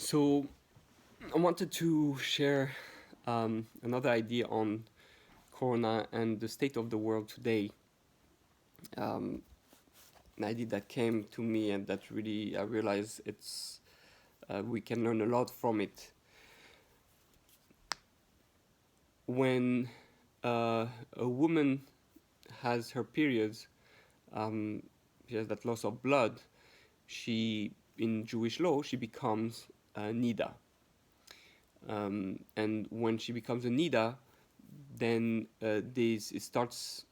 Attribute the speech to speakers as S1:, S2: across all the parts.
S1: So I wanted to share another idea on Corona and the state of the world today. Um, an idea that came to me and that really I realize it's we can learn a lot from it. When a woman has her periods, um, she has that loss of blood. She, in Jewish law, she becomes a NIDDAH. And when she becomes a NIDDAH, then it starts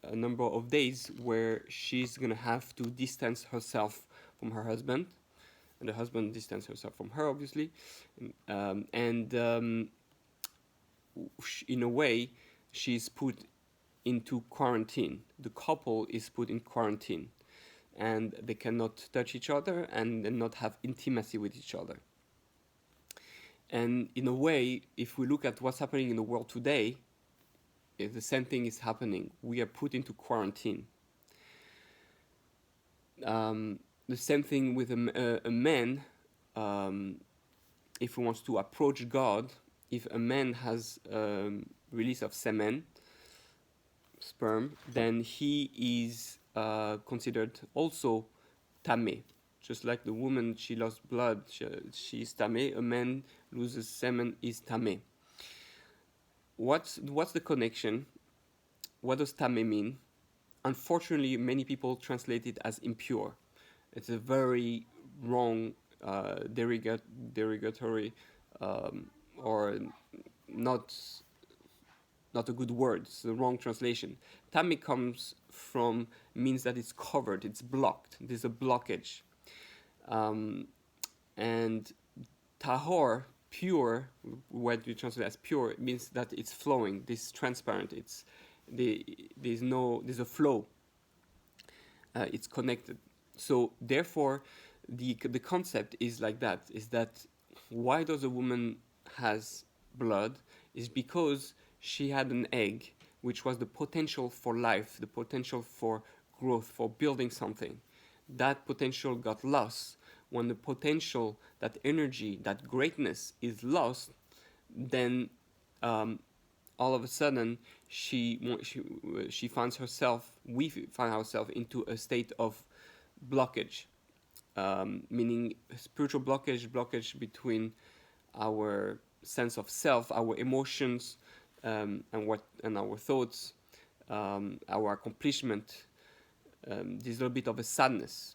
S1: a number of days where she's gonna have to distance herself from her husband, and the husband distance herself from her, obviously, and in a way, she's put into quarantine. The couple is put in quarantine, and they cannot touch each other and not have intimacy with each other. And in a way, if we look at what's happening in the world today, the same thing is happening. We are put into quarantine. The same thing with a man. If he wants to approach God, if a man has release of semen, sperm, then he is considered also tameh. Just like the woman, she lost blood, she is tameh. A man loses semen, is tameh. What's the connection? What does tameh mean? Unfortunately, many people translate it as impure. It's a very wrong, derogatory, or not a good word. It's the wrong translation. Tameh comes from, means that it's covered, it's blocked. There's a blockage. And tahor, pure, what we translate as pure, means that it's flowing. This transparent. There's a flow. It's connected. So therefore, the concept is like that. Is that why does a woman has blood? Is because she had an egg, which was the potential for life, the potential for growth, for building something. That potential got lost. When the potential, that energy, that greatness is lost, then all of a sudden she finds herself, we find ourselves into a state of blockage, meaning spiritual blockage between our sense of self, our emotions, and our thoughts, our accomplishment. There's a little bit of a sadness,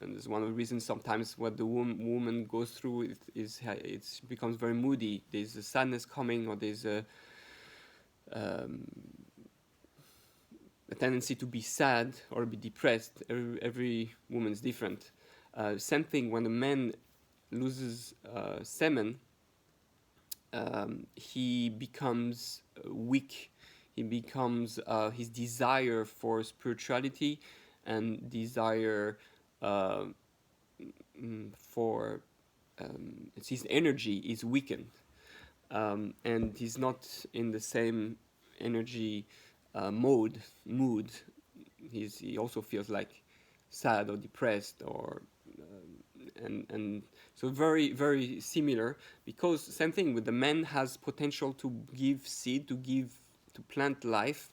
S1: and it's one of the reasons sometimes what the woman goes through it becomes very moody. There's a sadness coming, or there's a tendency to be sad or be depressed. Every woman is different. Same thing when a man loses semen, he becomes weak. He becomes his desire for spirituality and desire for his energy is weakened, and he's not in the same energy mood. He also feels like sad or depressed, or and so very very similar, because same thing with the man has potential to give seed, to plant life,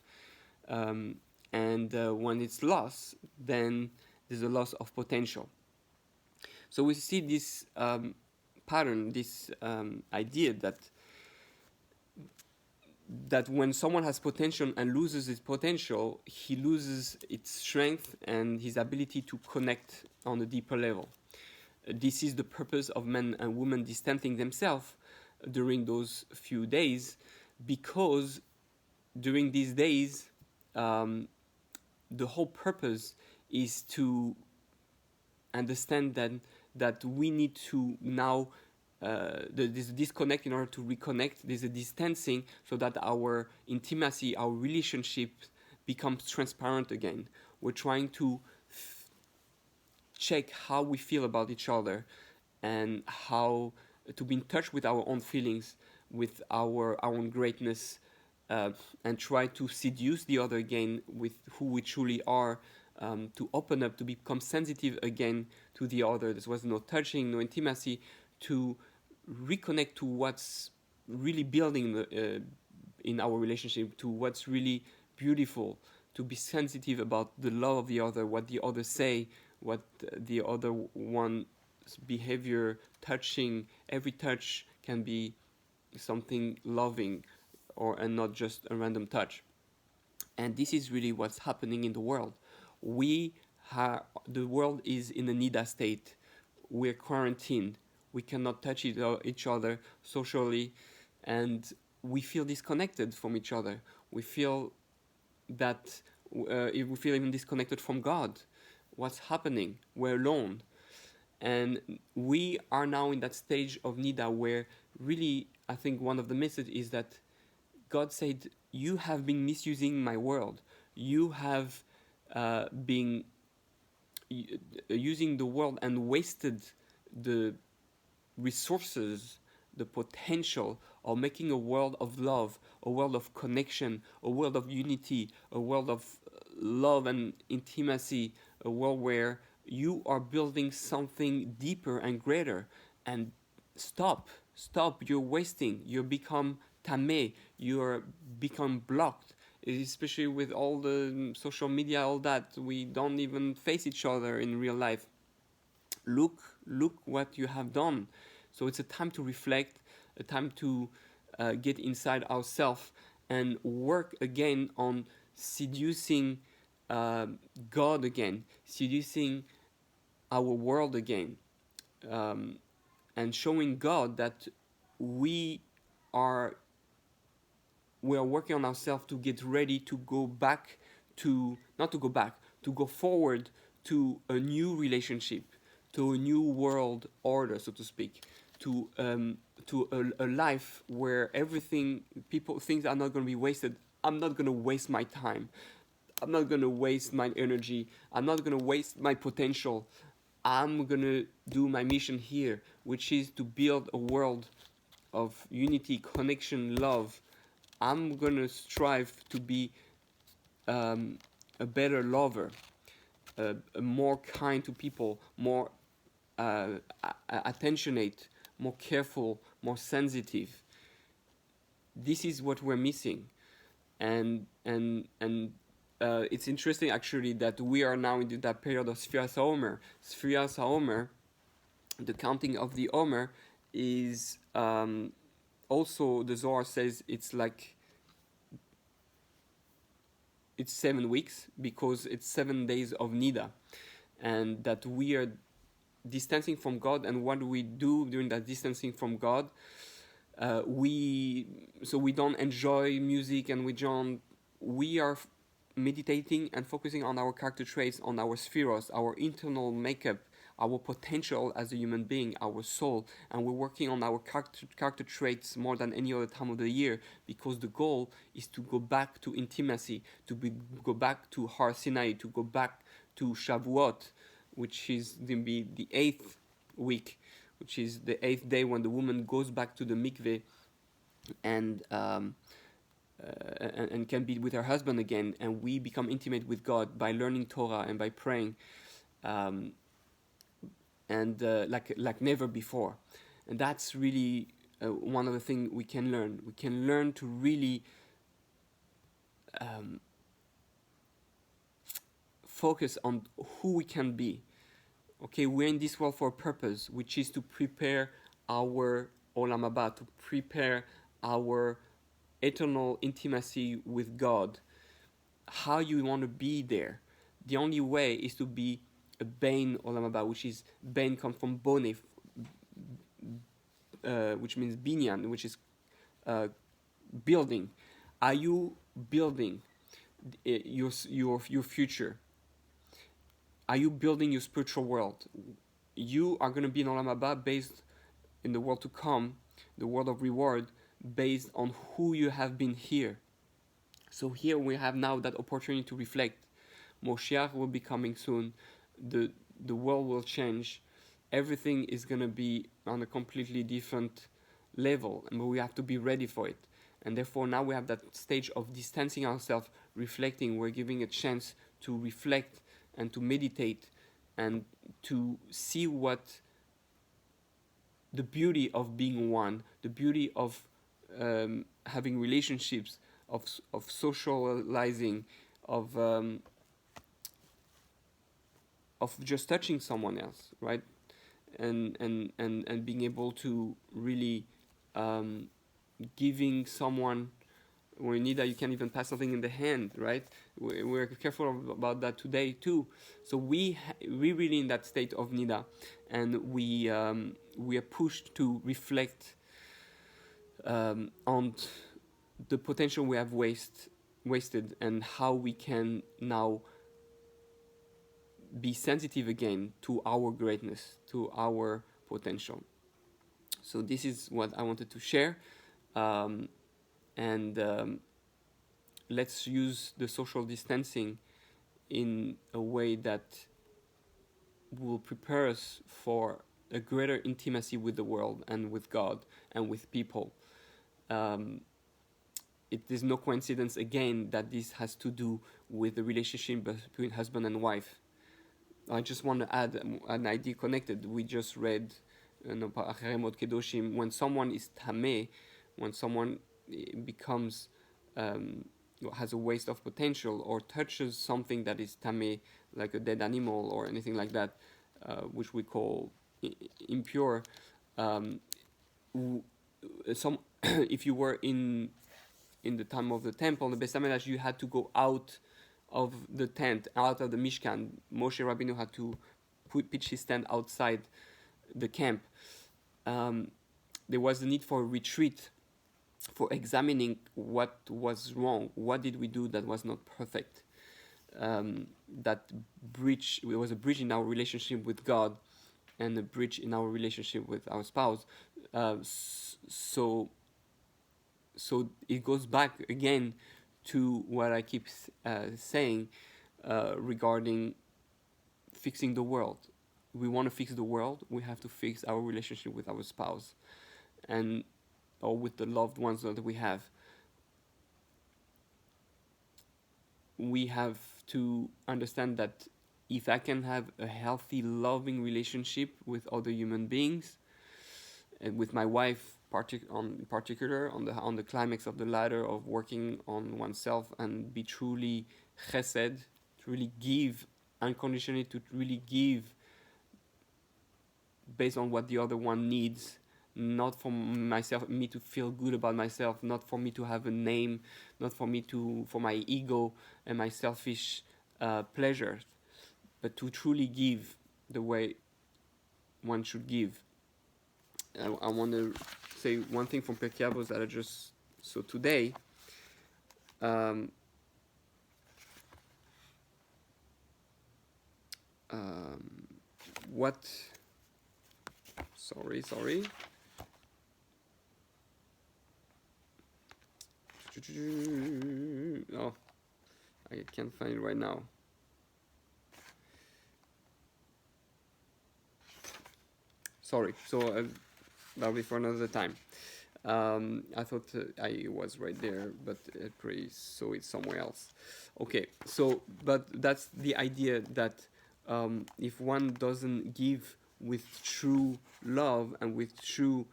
S1: and when it's lost, then there's a loss of potential. So we see this pattern, this idea that when someone has potential and loses its potential, he loses its strength and his ability to connect on a deeper level. This is the purpose of men and women distancing themselves during those few days, because during these days, the whole purpose is to understand that we need to now there's a disconnect in order to reconnect. There's a distancing so that our intimacy, our relationship becomes transparent again. We're trying to check how we feel about each other, and how to be in touch with our own feelings, with our own greatness, and try to seduce the other again with who we truly are, to open up, to become sensitive again to the other. There was no touching, no intimacy, to reconnect to what's really building in our relationship, to what's really beautiful, to be sensitive about the love of the other, what the other say, what the other one's behavior, touching. Every touch can be something loving, and not just a random touch. And this is really what's happening in the world. The world is in a NIDDAH state. We're quarantined. We cannot touch each other socially, and we feel disconnected from each other. We feel that we feel even disconnected from God. What's happening? We're alone. And we are now in that stage of NIDDAH where really, I think one of the messages is that God said, you have been misusing my world. You have been using the world and wasted the resources, the potential of making a world of love, a world of connection, a world of unity, a world of love and intimacy, a world where you are building something deeper and greater. And stop, you're wasting, you become tamé, you're become blocked, especially with all the social media, all that. We don't even face each other in real life. Look what you have done. So it's a time to reflect, a time to get inside ourselves and work again on seducing God again, seducing our world again, and showing God that we are we are working on ourselves to get ready to go back to, not to go back, to go forward to a new relationship, to a new world order, so to speak, to a life where things are not going to be wasted. I'm not going to waste my time. I'm not going to waste my energy. I'm not going to waste my potential. I'm going to do my mission here, which is to build a world of unity, connection, love. I'm going to strive to be a better lover, more kind to people, more attentionate, more careful, more sensitive. This is what we're missing. And it's interesting actually that we are now in that period of Sfiras HaOmer. Sfiras HaOmer, the counting of the Omer, is also, the Zohar says it's 7 weeks because it's 7 days of NIDDAH, and that we are distancing from God. And what do we do during that distancing from God? We don't enjoy music, and we are meditating and focusing on our character traits, on our spheros, our internal makeup, our potential as a human being, our soul. And we're working on our character traits more than any other time of the year, because the goal is to go back to intimacy, go back to Har Sinai, to go back to Shavuot, which is the 8th week, which is the 8th day when the woman goes back to the mikveh and can be with her husband again, and we become intimate with God by learning Torah and by praying, like never before. And that's really one of the things we can learn. We can learn to really focus on who we can be. Okay, we're in this world for a purpose, which is to prepare our Olam Haba, to prepare our eternal intimacy with God. How you want to be there? The only way is to be a Bain Olam Haba, which is Bain comes from Bone, which means Binyan, which is building. Are you building your future? Are you building your spiritual world? You are going to be in Olam Haba based in the world to come, the world of reward, based on who you have been here. So here we have now that opportunity to reflect. Moshiach will be coming soon. The world will change. Everything is going to be on a completely different level, and we have to be ready for it. And therefore now we have that stage of distancing ourselves, reflecting. We're giving a chance to reflect and to meditate and to see what the beauty of being one, the beauty of having relationships, of socializing, of um, of just touching someone else, right? And being able to really um, giving someone when you need that, you can even pass something in the hand, right? We're careful about that today too. So we really in that state of nida, and we are pushed to reflect on the potential we have wasted, and how we can now be sensitive again to our greatness, to our potential. So this is what I wanted to share, um, and let's use the social distancing in a way that will prepare us for a greater intimacy with the world and with God and with people. Um, it is no coincidence again that this has to do with the relationship between husband and wife. I just want to add an idea connected. We just read Kedoshim, when someone is tameh, when someone becomes has a waste of potential or touches something that is tameh, like a dead animal or anything like that, which we call impure. Um, some if you were in the time of the temple, the Beis Hamikdash, you had to go out of the tent, out of the Mishkan. Moshe Rabbeinu had to pitch his tent outside the camp. Um, there was the need for a retreat, for examining what was wrong, what did we do that was not perfect. That bridge, it was a bridge in our relationship with God and a bridge in our relationship with our spouse. So it goes back again to what I keep saying regarding fixing the world. We want to fix the world, we have to fix our relationship with our spouse and or with the loved ones that we have. We have to understand that if I can have a healthy, loving relationship with other human beings, and with my wife in particular, on the climax of the ladder of working on oneself and be truly chesed, to really give unconditionally, to really give based on what the other one needs, not for me to feel good about myself, not for me to have a name, not for my ego and my selfish pleasures, but to truly give the way one should give. I want to say one thing from Pirkei Avos that I just saw today. Um, what? Sorry. Oh, I can't find it right now. Sorry. So that'll be for another time. I thought I was right there, but I probably saw it somewhere else. Okay, so but that's the idea that if one doesn't give with true love and with true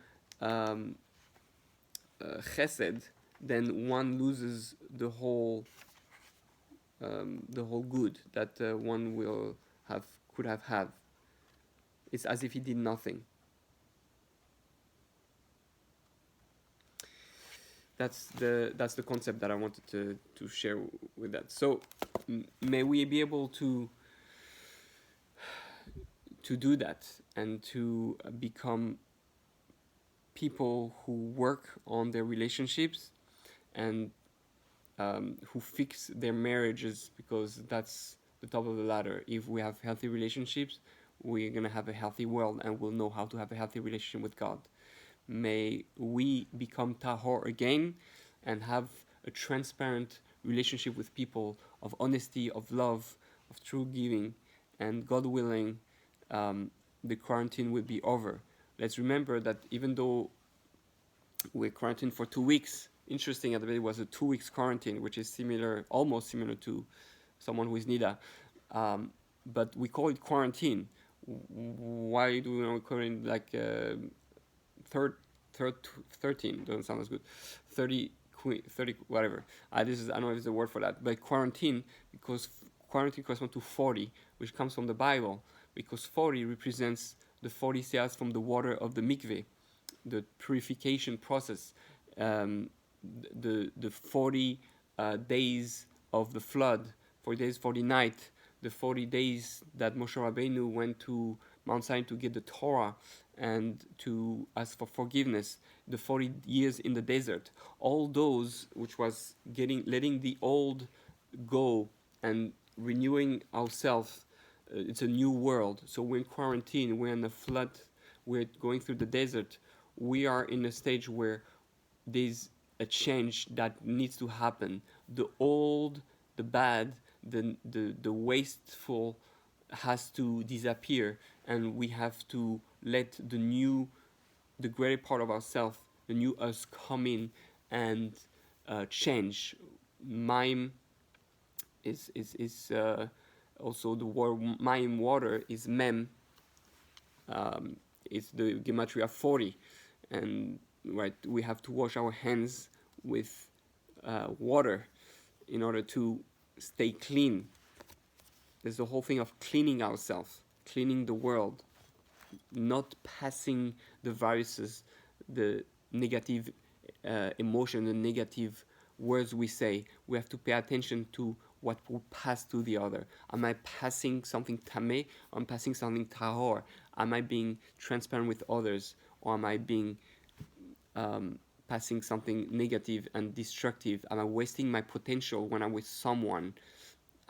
S1: chesed, then one loses the whole good that one could have had. It's as if he did nothing. That's the concept that I wanted to share with that. So may we be able to do that and to become people who work on their relationships and who fix their marriages, because that's the top of the ladder. If we have healthy relationships, we're going to have a healthy world and we'll know how to have a healthy relationship with God. May we become tahor again and have a transparent relationship with people of honesty, of love, of true giving, and God willing, the quarantine will be over. Let's remember that even though we're quarantined for 2 weeks, interesting, it was a 2 weeks quarantine, which is almost similar to someone who is NIDDAH, but we call it quarantine. Why do we call it like third 13 doesn't sound as good. 30 30 whatever. This is, I don't know if there's a word for that, but quarantine, because quarantine corresponds to 40, which comes from the Bible, because 40 represents the 40 sales from the water of the mikveh, the purification process, um, the 40 days of the flood, 40 days, 40 nights, the 40 days that Moshe Rabbeinu went to Mount Sinai to get the Torah and to ask for forgiveness, the 40 years in the desert, all those which was letting the old go and renewing ourselves. It's a new world. So we're in quarantine, we're in the flood, we're going through the desert. We are in a stage where there's a change that needs to happen. The old, the bad, the wasteful has to disappear, and we have to let the new, the greater part of ourselves, the new us, come in and change. Mime is also the word mime, water, is mem. It's the gematria 40, and right, we have to wash our hands with water in order to stay clean. There's the whole thing of cleaning ourselves, cleaning the world, not passing the viruses, the negative emotion, the negative words we say. We have to pay attention to what will pass to the other. Am I passing something tameh, or am I passing something tahor? Am I being transparent with others, or am I being passing something negative and destructive? Am I wasting my potential when I'm with someone?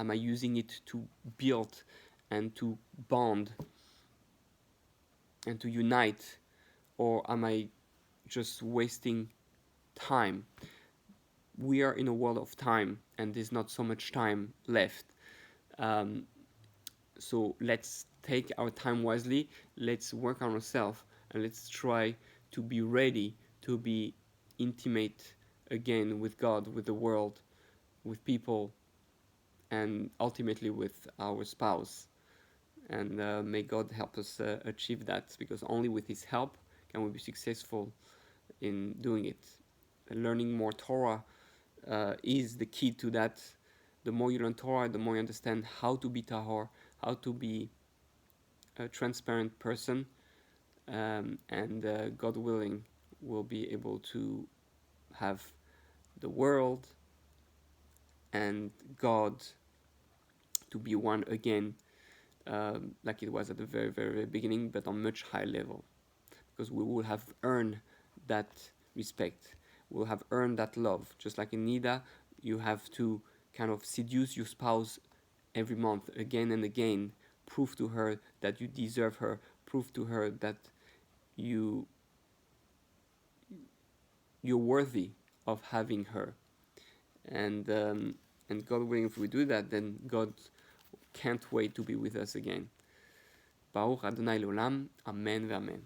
S1: Am I using it to build and to bond and to unite, or am I just wasting time? We are in a world of time, and there's not so much time left. So let's take our time wisely, let's work on ourselves, and let's try to be ready to be intimate again with God, with the world, with people, and ultimately with our spouse. And may God help us achieve that, because only with His help can we be successful in doing it. Learning more Torah is the key to that. The more you learn Torah, the more you understand how to be tahor, how to be a transparent person, and God willing, we'll be able to have the world and God to be one again, like it was at the very, very, very beginning, but on much higher level, because we will have earned that respect. We'll have earned that love. Just like in NIDDAH, you have to kind of seduce your spouse every month again and again, prove to her that you deserve her, prove to her that you're worthy of having her. And God willing, if we do that, then God can't wait to be with us again. Baruch Adonai L'olam, Amen v'Amen.